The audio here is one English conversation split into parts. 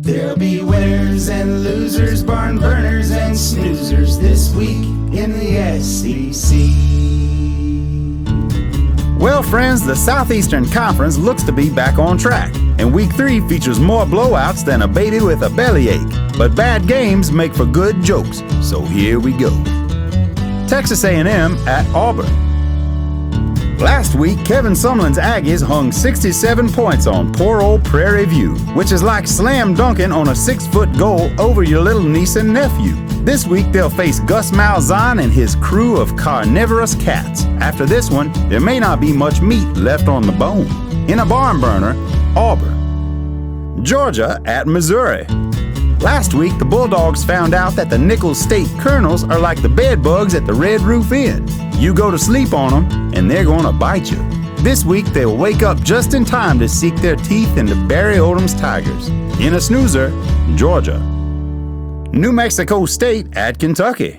There'll be winners and losers, barnburners and snoozers this week in the SEC. Well, friends, the Southeastern Conference looks to be back on track, and Week 3 features more blowouts than a baby with a bellyache. But bad games make for good jokes, so here we go. Texas A&M at Auburn. Last week, Kevin Sumlin's Aggies hung 67 points on poor old Prairie View, which is like slam dunking on a 6-foot goal over your little niece and nephew. This week, they'll face Gus Malzahn and his crew of carnivorous cats. After this one, there may not be much meat left on the bone. In a barn burner, Auburn. Georgia at Missouri. Last week, the Bulldogs found out that the Nichols State Colonels are like the bed bugs at the Red Roof Inn. You go to sleep on them, and they're gonna bite you. This week, they'll wake up just in time to seek their teeth into Barry Odom's Tigers. In a snoozer, Georgia. New Mexico State at Kentucky.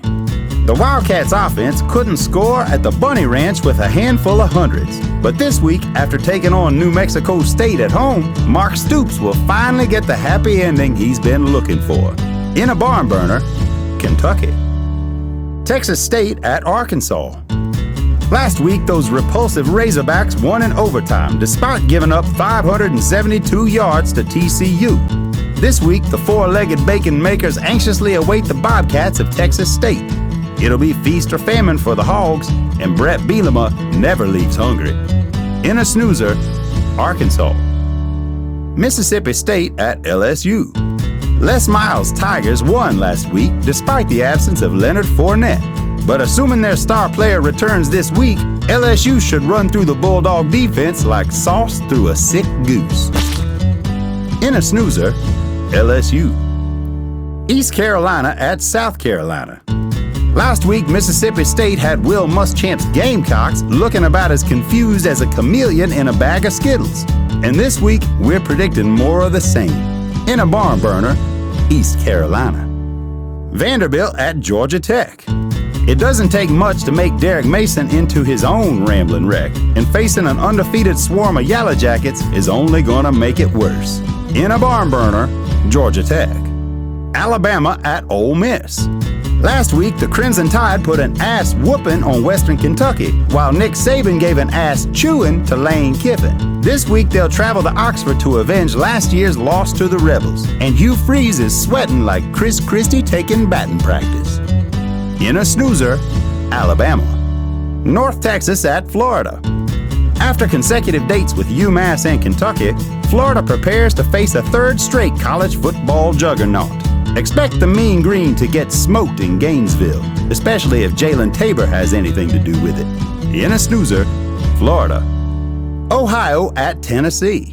The Wildcats offense couldn't score at the Bunny Ranch with a handful of hundreds. But this week, after taking on New Mexico State at home, Mark Stoops will finally get the happy ending he's been looking for. In a barn burner, Kentucky. Texas State at Arkansas. Last week, those repulsive Razorbacks won in overtime despite giving up 572 yards to TCU. This week, the four-legged bacon makers anxiously await the Bobcats of Texas State. It'll be feast or famine for the Hogs, and Brett Bielema never leaves hungry. In a snoozer, Arkansas. Mississippi State at LSU. Les Miles' Tigers won last week despite the absence of Leonard Fournette. But assuming their star player returns this week, LSU should run through the Bulldog defense like sauce through a sick goose. In a snoozer, LSU. East Carolina at South Carolina. Last week, Mississippi State had Will Muschamp's Gamecocks looking about as confused as a chameleon in a bag of Skittles. And this week, we're predicting more of the same. In a barn burner, East Carolina. Vanderbilt at Georgia Tech. It doesn't take much to make Derek Mason into his own rambling wreck, and facing an undefeated swarm of Yellow Jackets is only gonna make it worse. In a barn burner, Georgia Tech. Alabama at Ole Miss. Last week, the Crimson Tide put an ass whooping on Western Kentucky, while Nick Saban gave an ass chewing to Lane Kiffin. This week, they'll travel to Oxford to avenge last year's loss to the Rebels, and Hugh Freeze is sweating like Chris Christie taking batting practice. In a snoozer, Alabama. North Texas at Florida. After consecutive dates with UMass and Kentucky, Florida prepares to face a third straight college football juggernaut. Expect the Mean Green to get smoked in Gainesville, especially if Jalen Tabor has anything to do with it. In a snoozer, Florida. Ohio at Tennessee.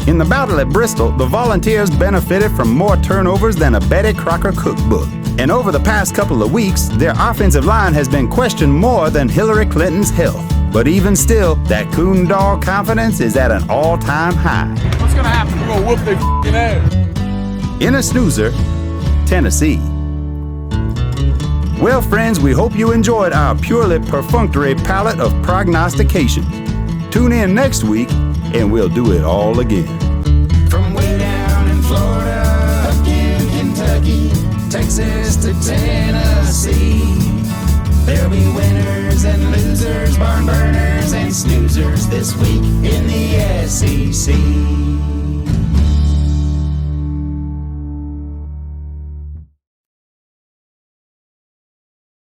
In the battle at Bristol, the Volunteers benefited from more turnovers than a Betty Crocker cookbook. And over the past couple of weeks, their offensive line has been questioned more than Hillary Clinton's health. But even still, that coon dog confidence is at an all-time high. What's gonna happen? We're gonna whoop their f***ing ass. In a snoozer, Tennessee. Well, friends, we hope you enjoyed our purely perfunctory palette of prognostications. Tune in next week, and we'll do it all again. From way down in Florida, up in Kentucky, Texas to Tennessee. There'll be winners and losers, barn burners and snoozers this week in the SEC.